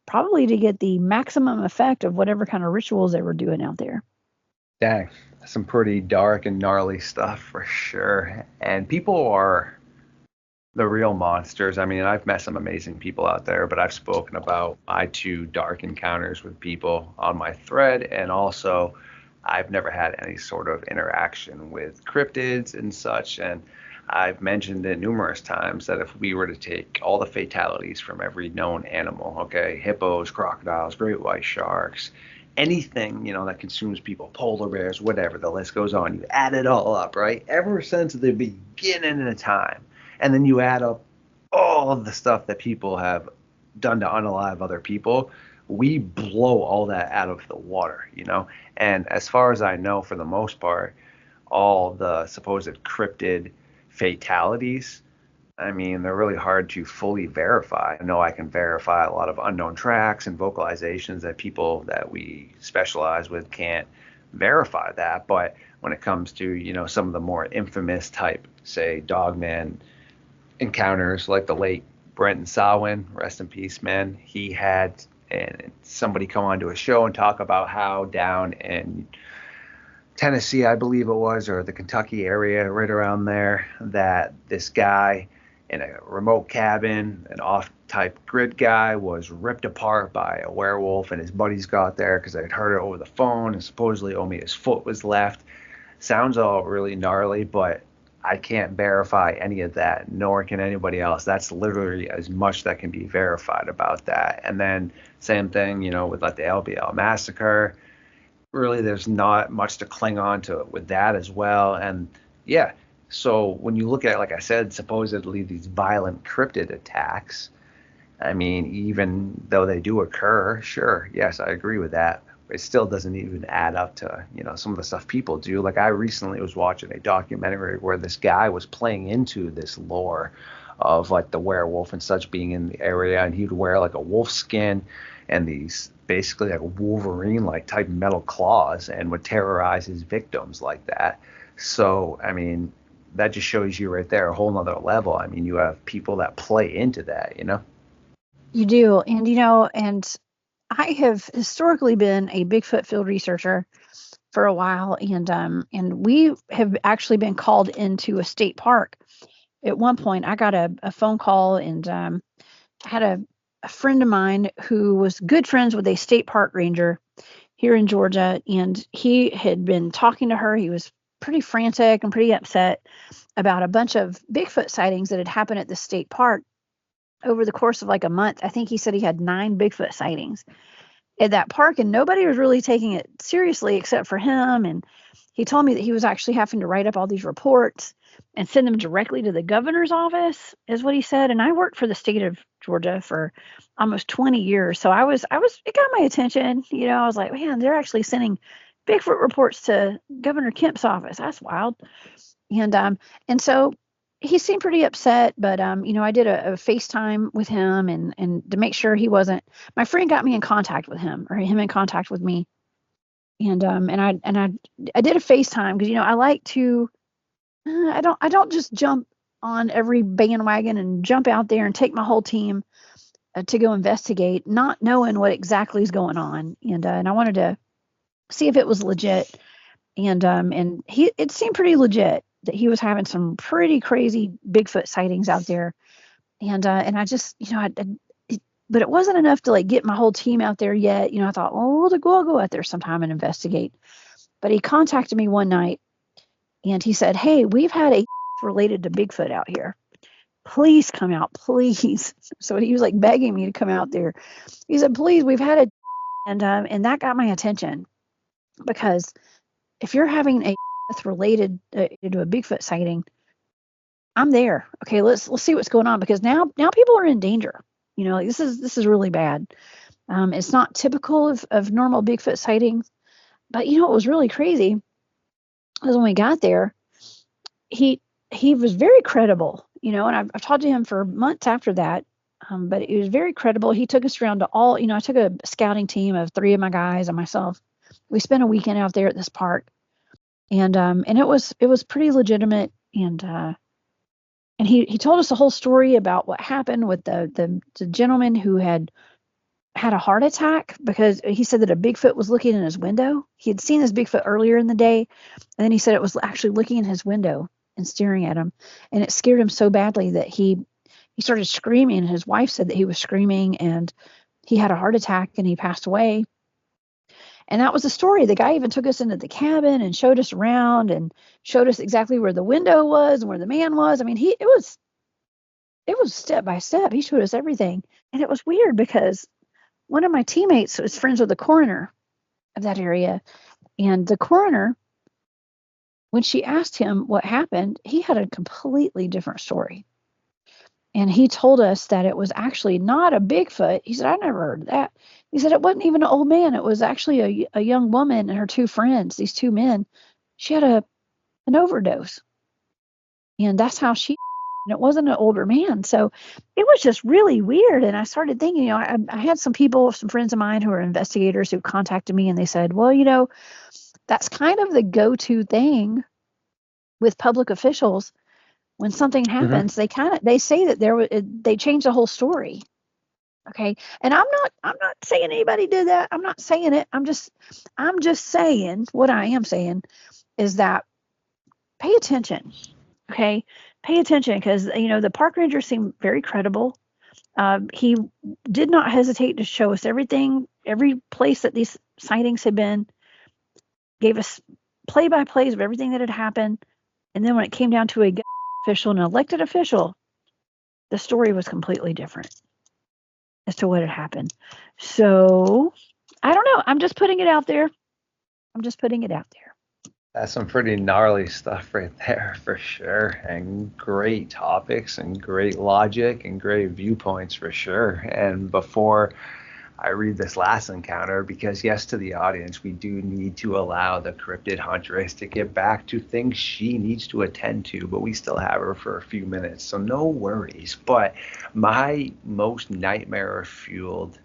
probably to get the maximum effect of whatever kind of rituals they were doing out there. Dang, some pretty dark and gnarly stuff for sure. And people are the real monsters. I mean, I've met some amazing people out there, but I've spoken about my two dark encounters with people on my thread, and also I've never had any sort of interaction with cryptids and such. And I've mentioned it numerous times that if we were to take all the fatalities from every known animal, okay, hippos, crocodiles, great white sharks, anything, that consumes people, polar bears, whatever, the list goes on, you add it all up, right? Ever since the beginning of time. And then you add up all of the stuff that people have done to unalive other people, we blow all that out of the water. And as far as I know, for the most part, all the supposed cryptid fatalities, I mean, they're really hard to fully verify. I know I can verify a lot of unknown tracks and vocalizations that people that we specialize with can't verify that. But when it comes to, some of the more infamous type, say, Dogman encounters, like the late Brenton Sawin, rest in peace, man, he had somebody come onto a show and talk about how down in Tennessee, I believe it was, or the Kentucky area, right around there, that this guy in a remote cabin, an off-type grid guy, was ripped apart by a werewolf, and his buddies got there because they'd heard it over the phone, and supposedly only his foot was left. Sounds all really gnarly, but I can't verify any of that, nor can anybody else. That's literally as much that can be verified about that. And then same thing, with like the LBL massacre. Really, there's not much to cling on to with that as well. And yeah, so when you look at, like I said, supposedly these violent cryptid attacks, I mean, even though they do occur, sure, yes, I agree with that. But it still doesn't even add up to, some of the stuff people do. Like I recently was watching a documentary where this guy was playing into this lore of like the werewolf and such being in the area, and he'd wear like a wolf skin and these basically like Wolverine like type metal claws and would terrorize his victims like that. So, I mean, that just shows you right there a whole nother level. I mean, you have people that play into that. You do, and I have historically been a Bigfoot field researcher for a while, and we have actually been called into a state park. At one point, I got a phone call, and I had a friend of mine who was good friends with a state park ranger here in Georgia, and he had been talking to her. He was pretty frantic and pretty upset about a bunch of Bigfoot sightings that had happened at the state park over the course of like a month. I think he said he had 9 Bigfoot sightings at that park, and nobody was really taking it seriously except for him. And he told me that he was actually having to write up all these reports and send them directly to the governor's office, is what he said. And I worked for the state of Georgia for almost 20 years. So it got my attention. I was like, man, they're actually sending Bigfoot reports to Governor Kemp's office. That's wild. And so he seemed pretty upset, but I did a FaceTime with him and to make sure he wasn't. My friend got me in contact with him, or him in contact with me, and I did a FaceTime because I like to. I don't just jump on every bandwagon and jump out there and take my whole team to go investigate, not knowing what exactly is going on. And I wanted to see if it was legit. And it seemed pretty legit that he was having some pretty crazy Bigfoot sightings out there. And I just, but it wasn't enough to like get my whole team out there yet. I thought, oh, I'll go out there sometime and investigate. But he contacted me one night and he said, hey, we've had a related to Bigfoot out here. Please come out, please. So he was like begging me to come out there. He said, please, we've had a, and that got my attention because if you're having a related to a Bigfoot sighting, I'm there. Okay, let's see what's going on because now people are in danger. Like this is really bad. It's not typical of normal Bigfoot sightings, but what was really crazy was when we got there, he was very credible. And I've talked to him for months after that. But it was very credible. He took us around to all. I took a scouting team of 3 of my guys and myself. We spent a weekend out there at this park, and it was pretty legitimate. And he told us the whole story about what happened with the gentleman who had a heart attack because he said that a Bigfoot was looking in his window. He had seen this Bigfoot earlier in the day, and then he said it was actually looking in his window and staring at him, and it scared him so badly that he started screaming. And his wife said that he was screaming, and he had a heart attack, and he passed away. And that was the story. The guy even took us into the cabin and showed us around and showed us exactly where the window was and where the man was. I mean, it was step by step. He showed us everything. And it was weird because one of my teammates was friends with the coroner of that area. And the coroner, when she asked him what happened, he had a completely different story. And he told us that it was actually not a Bigfoot. He said, I never heard of that. He said it wasn't even an old man. It was actually a young woman and her 2 friends, these 2 men. She had an overdose. And that's how and it wasn't an older man. So it was just really weird. And I started thinking, I had some friends of mine who are investigators who contacted me and they said, well, that's kind of the go-to thing with public officials. When something happens, they say that they change the whole story. Okay. And I'm not saying anybody did that. I'm not saying it. I'm just saying what I am saying is that pay attention. Okay. Pay attention because, the park ranger seemed very credible. He did not hesitate to show us everything, every place that these sightings had been, gave us play-by-plays of everything that had happened. And then when it came down to an elected official, the story was completely different as to what had happened. So I don't know. I'm just putting it out there. That's some pretty gnarly stuff right there for sure. And great topics and great logic and great viewpoints for sure. And before I read this last encounter, because yes, to the audience, we do need to allow the Cryptid Huntress to get back to things she needs to attend to, but we still have her for a few minutes, so no worries. But my most nightmare-fueled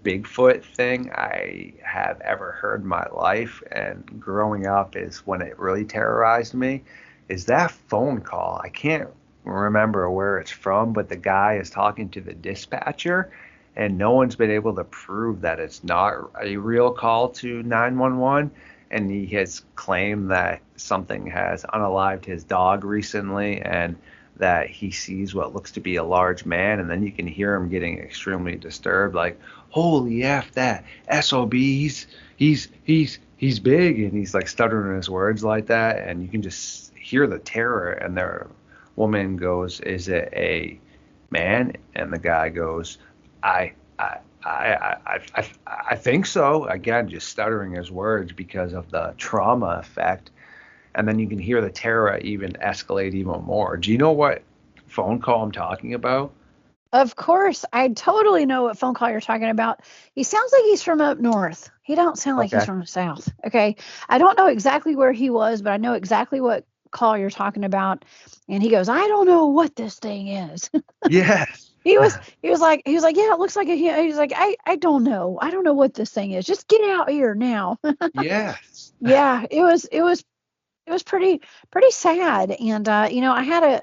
Bigfoot thing I have ever heard in my life, and growing up is when it really terrorized me, is that phone call. I can't remember where it's from, but the guy is talking to the dispatcher and no one's been able to prove that it's not a real call to 911. And he has claimed that something has unalived his dog recently and that he sees what looks to be a large man. And then you can hear him getting extremely disturbed, like, holy F that SOB, he's big. And he's like stuttering his words like that. And you can just hear the terror. And the woman goes, is it a man? And the guy goes, I think so. Again, just stuttering his words because of the trauma effect. And then you can hear the terror even escalate even more. Do you know what phone call I'm talking about? Of course, I totally know what phone call you're talking about. He sounds like he's from up north. He don't sound like he's from the south. Okay. I don't know exactly where he was, but I know exactly what call you're talking about. And he goes, I don't know what this thing is. Yes. He was like, yeah, it looks like he's like, I don't know. I don't know what this thing is. Just get out here now. Yes. Yeah, it was pretty sad. And I had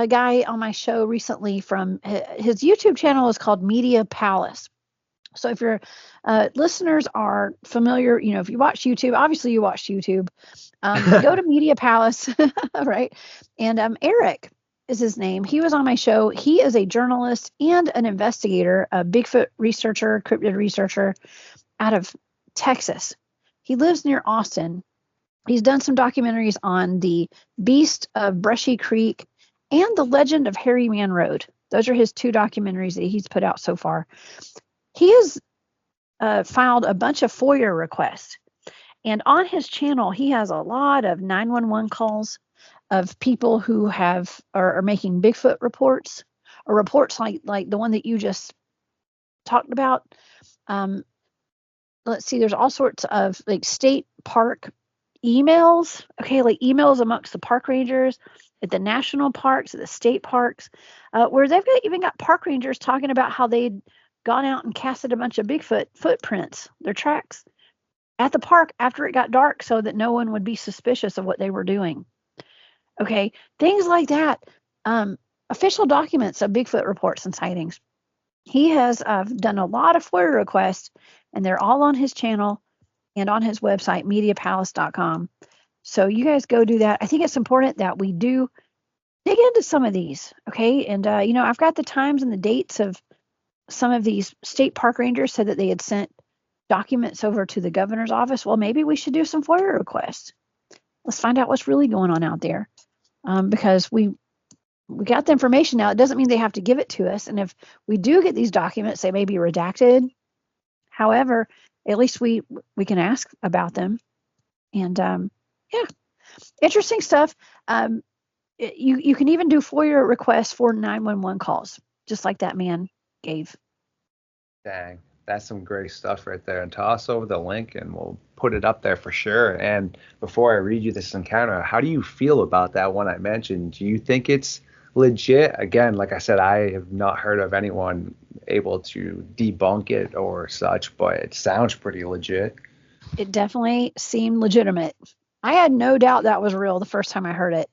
a guy on my show recently from his YouTube channel is called Media Palace. So if your listeners are familiar, if you watch YouTube, obviously you watch YouTube, go to Media Palace, right? And Eric is his name. He was on my show. He is a journalist and an investigator, a Bigfoot researcher, cryptid researcher out of Texas. He lives near Austin. He's done some documentaries on the Beast of Brushy Creek and the Legend of Hairy Man Road. Those are his 2 documentaries that he's put out so far. He has filed a bunch of FOIA requests. And on his channel, he has a lot of 911 calls of people who are making Bigfoot reports, or reports like the one that you just talked about. Let's see, there's all sorts of like state park emails, okay, like emails amongst the park rangers at the national parks, at the state parks, where they've even got park rangers talking about how they'd gone out and casted a bunch of Bigfoot footprints, their tracks, at the park after it got dark so that no one would be suspicious of what they were doing. Okay, things like that. Official documents of Bigfoot reports and sightings. He has done a lot of FOIA requests, and they're all on his channel and on his website, mediapalace.com. So you guys go do that. I think it's important that we do dig into some of these, okay? And, I've got the times and the dates of some of these state park rangers said that they had sent documents over to the governor's office. Well, maybe we should do some FOIA requests. Let's find out what's really going on out there, because we got the information now. It doesn't mean they have to give it to us. And if we do get these documents, they may be redacted. However, at least we can ask about them. And yeah, interesting stuff. You can even do FOIA requests for 911 calls, just like that man gave. Dang, that's some great stuff right there. And toss over the link and we'll put it up there for sure. And before I read you this encounter, how do you feel about that one I mentioned? Do you think it's legit? Again, like I said, I have not heard of anyone able to debunk it or such, but it sounds pretty legit. It definitely seemed legitimate. I had no doubt that was real the first time I heard it.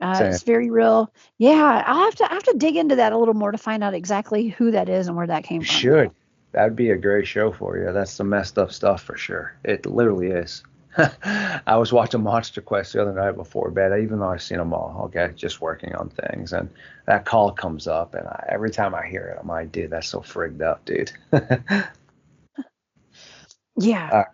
It's very real. Yeah, I'll have to dig into that a little more to find out exactly who that is and where that came from. Should. That'd be a great show for you. That's some messed up stuff for sure. It literally is. I was watching Monster Quest the other night before bed, even though I've seen them all, okay, just working on things. And that call comes up, and every time I hear it, I'm like, dude, that's so frigged up, dude. Yeah.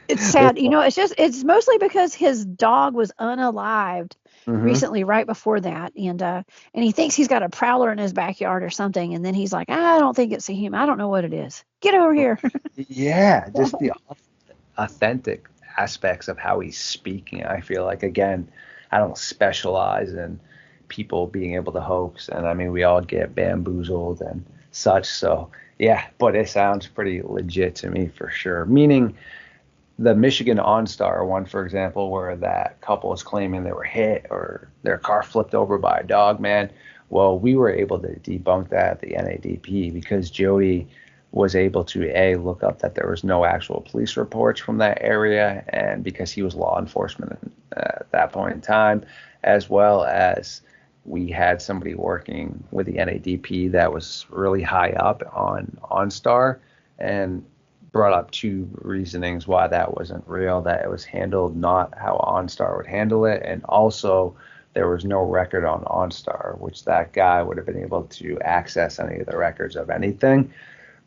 It's sad. It's mostly because his dog was unalived recently, right before that. And he thinks he's got a prowler in his backyard or something. And then he's like, I don't think it's a human. I don't know what it is. Get over here. Yeah, just the authentic aspects of how he's speaking. I feel like, again, I don't specialize in people being able to hoax. And I mean, we all get bamboozled and such. So, yeah, but it sounds pretty legit to me for sure. Meaning, the Michigan OnStar one, for example, where that couple is claiming they were hit or their car flipped over by a Dogman. Well, we were able to debunk that at the NADP because Jody was able to look up that there was no actual police reports from that area, and because he was law enforcement at that point in time, as well as we had somebody working with the NADP that was really high up on OnStar and brought up 2 reasonings why that wasn't real, that it was handled not how OnStar would handle it, and also there was no record on OnStar, which that guy would have been able to access any of the records of anything.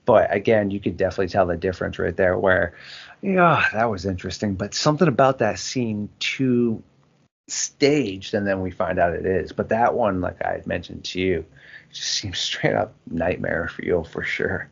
But again, you could definitely tell the difference right there where, yeah, that was interesting, but something about that seemed too staged, and then we find out it is. But that one, like I had mentioned to you, just seems straight up nightmare fuel for sure.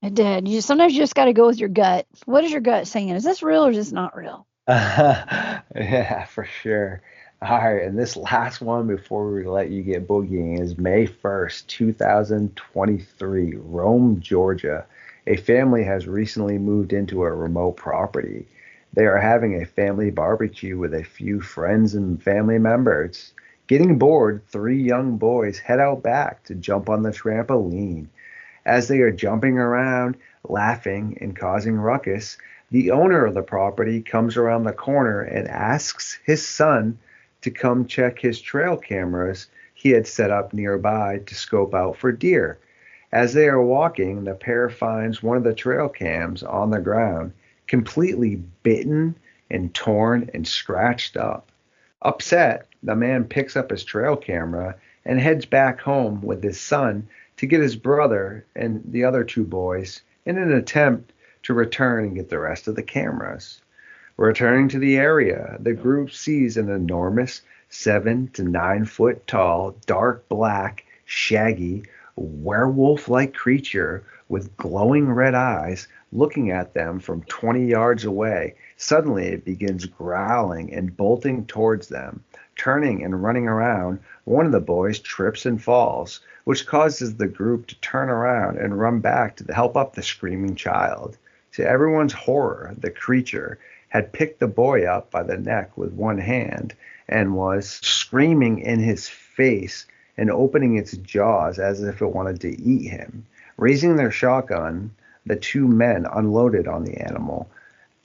It did. Sometimes you just got to go with your gut. What is your gut saying? Is this real or is this not real? Yeah, for sure. All right, and this last one before we let you get boogieing is May 1st, 2023, Rome, Georgia. A family has recently moved into a remote property. They are having a family barbecue with a few friends and family members. Getting bored, 3 young boys head out back to jump on the trampoline. As they are jumping around, laughing, and causing ruckus, the owner of the property comes around the corner and asks his son to come check his trail cameras he had set up nearby to scope out for deer. As they are walking, the pair finds one of the trail cams on the ground, completely bitten and torn and scratched up. Upset, the man picks up his trail camera and heads back home with his son to get his brother and the other two boys in an attempt to return and get the rest of the cameras. Returning to the area, the group sees an enormous 7 to 9 foot tall, dark black, shaggy, werewolf like creature with glowing red eyes looking at them from 20 yards away. Suddenly it begins growling and bolting towards them. Turning and running around, one of the boys trips and falls, which causes the group to turn around and run back to help up the screaming child. To everyone's horror, the creature had picked the boy up by the neck with one hand and was screaming in his face and opening its jaws as if it wanted to eat him. Raising their shotgun, the two men unloaded on the animal,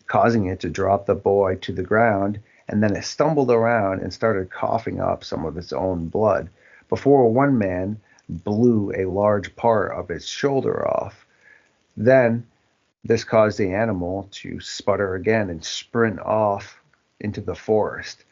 causing it to drop the boy to the ground, and then it stumbled around and started coughing up some of its own blood before one man blew a large part of its shoulder off. Then this caused the animal to sputter again and sprint off into the forest.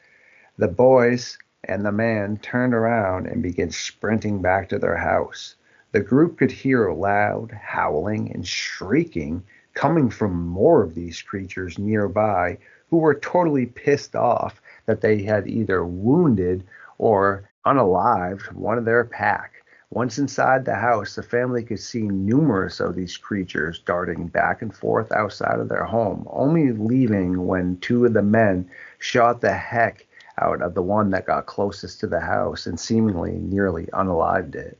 The boys and the man turned around and began sprinting back to their house. The group could hear loud howling and shrieking coming from more of these creatures nearby, who were totally pissed off that they had either wounded or unalived one of their pack. Once inside the house, the family could see numerous of these creatures darting back and forth outside of their home, only leaving when two of the men shot the heck out of the one that got closest to the house and seemingly nearly unalived it.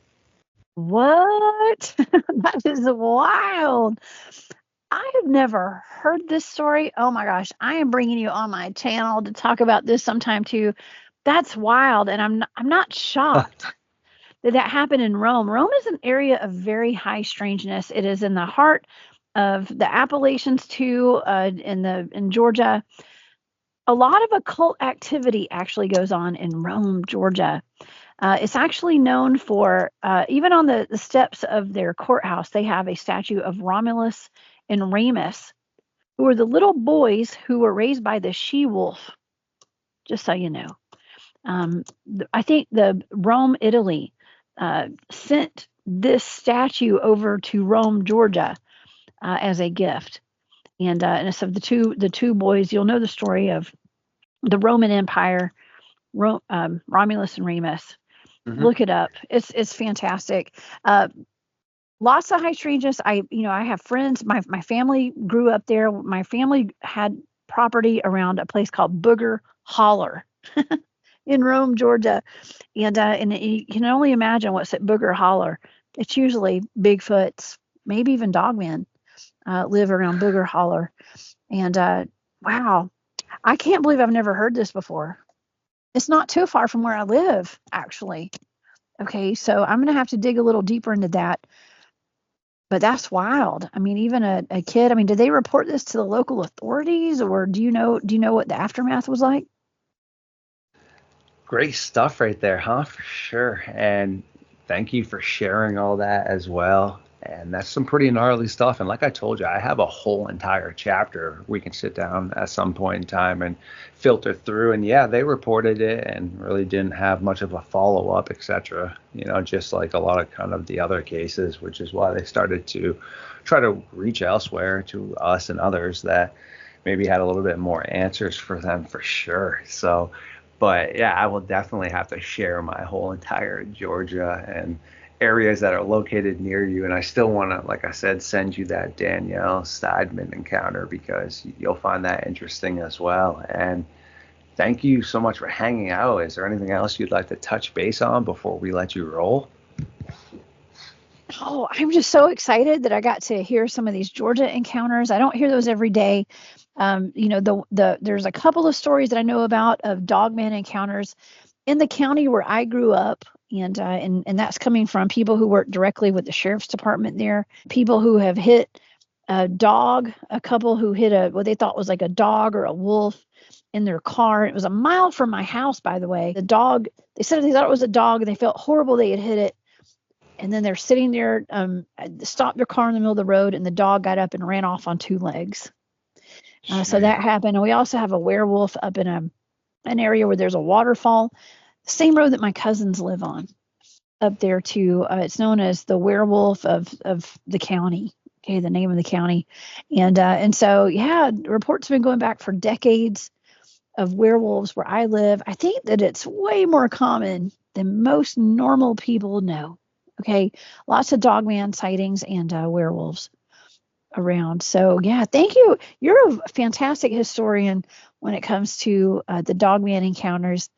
What? That is wild. I have never heard this story. Oh my gosh, I am bringing you on my channel to talk about this sometime too. That's wild, and I'm not shocked that happened in Rome. Rome is an area of very high strangeness. It is in the heart of the Appalachians too, in Georgia. A lot of occult activity actually goes on in Rome, Georgia. It's actually known for, even on the steps of their courthouse, they have a statue of Romulus and Remus, who are the little boys who were raised by the she-wolf, just so you know. I think the Rome, Italy, sent this statue over to Rome, Georgia, as a gift. And so the two boys, you'll know the story of the Roman Empire, Romulus and Remus. Mm-hmm. Look it up. It's fantastic. Lots of high strangeness. I have friends. My family grew up there. My family had property around a place called Booger Holler in Rome, Georgia, and you can only imagine what's at Booger Holler. It's usually Bigfoots, maybe even Dogman live around Booger Holler. And wow, I can't believe I've never heard this before. It's not too far from where I live, actually. Okay, so I'm going to have to dig a little deeper into that. But that's wild. I mean, even a kid. I mean, did they report this to the local authorities, or do you know what the aftermath was like? Great stuff right there, huh? For sure. And thank you for sharing all that as well. And that's some pretty gnarly stuff. And like I told you, I have a whole entire chapter we can sit down at some point in time and filter through. And yeah, they reported it and really didn't have much of a follow-up, etc. Just like a lot of kind of the other cases, which is why they started to try to reach elsewhere to us and others that maybe had a little bit more answers for them, for sure. So, but yeah, I will definitely have to share my whole entire Georgia and areas that are located near you. And I still want to, like I said, send you that Danielle Steidman encounter because you'll find that interesting as well. And thank you so much for hanging out. Is there anything else you'd like to touch base on before we let you roll? Oh, I'm just so excited that I got to hear some of these Georgia encounters. I don't hear those every day. There's a couple of stories that I know about of Dogman encounters in the county where I grew up. And that's coming from people who work directly with the sheriff's department there, people who have hit a dog, a couple who hit what they thought was like a dog or a wolf in their car. It was a mile from my house, by the way. The dog, they said they thought it was a dog and they felt horrible they had hit it. And then they're sitting there, stopped their car in the middle of the road, and the dog got up and ran off on two legs. So that happened. And we also have a werewolf up in an area where there's a waterfall, the same road that my cousins live on up there too. It's known as the werewolf of the county. Okay, the name of the county. And so, yeah, reports have been going back for decades of werewolves where I live. I think that it's way more common than most normal people know. Okay, lots of Dogman sightings and werewolves around. So, yeah, thank you. You're a fantastic historian when it comes to the Dogman encounters,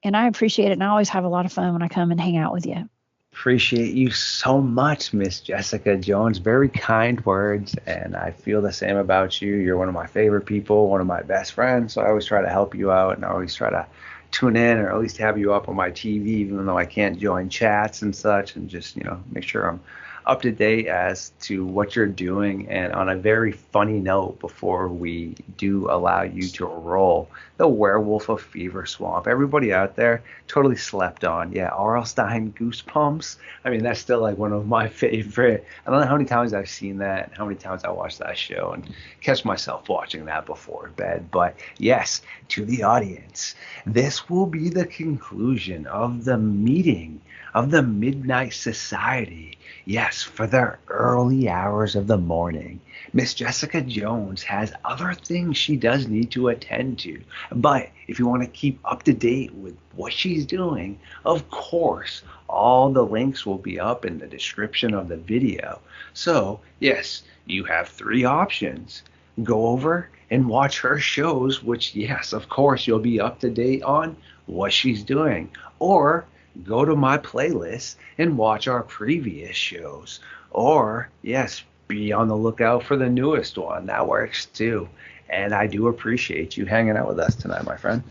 and I appreciate it. And I always have a lot of fun when I come and hang out with you. Appreciate you so much, Miss Jessica Jones. Very kind words, and I feel the same about you. You're one of my favorite people, one of my best friends, so I always try to help you out, and I always try to tune in or at least have you up on my TV, even though I can't join chats and such, and just, make sure I'm up to date as to what you're doing. And on a very funny note, before we do allow you to roll, the Werewolf of Fever Swamp, everybody out there totally slept on. Yeah, R.L. Stine Goosebumps. I mean, that's still like one of my favorite. I don't know how many times I've seen that and how many times I watched that show and catch myself watching that before bed. But yes, to the audience, this will be the conclusion of the meeting of the Midnight Society. Yes, for the early hours of the morning. Miss Jessica Jones has other things she does need to attend to. But if you want to keep up to date with what she's doing, of course, all the links will be up in the description of the video. So, yes, you have three options. Go over and watch her shows, which, yes, of course, you'll be up to date on what she's doing. Or go to my playlist and watch our previous shows. Or, yes, be on the lookout for the newest one. That works too. And I do appreciate you hanging out with us tonight, my friend.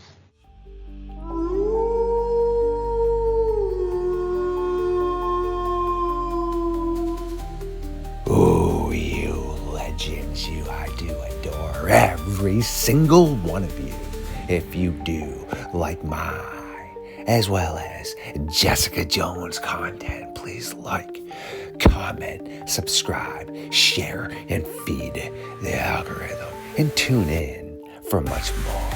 Oh, you legends, you, I do adore every single one of you. If you do like mine, as well as Jessica Jones content, please like, comment, subscribe, share, and feed the algorithm. And tune in for much more.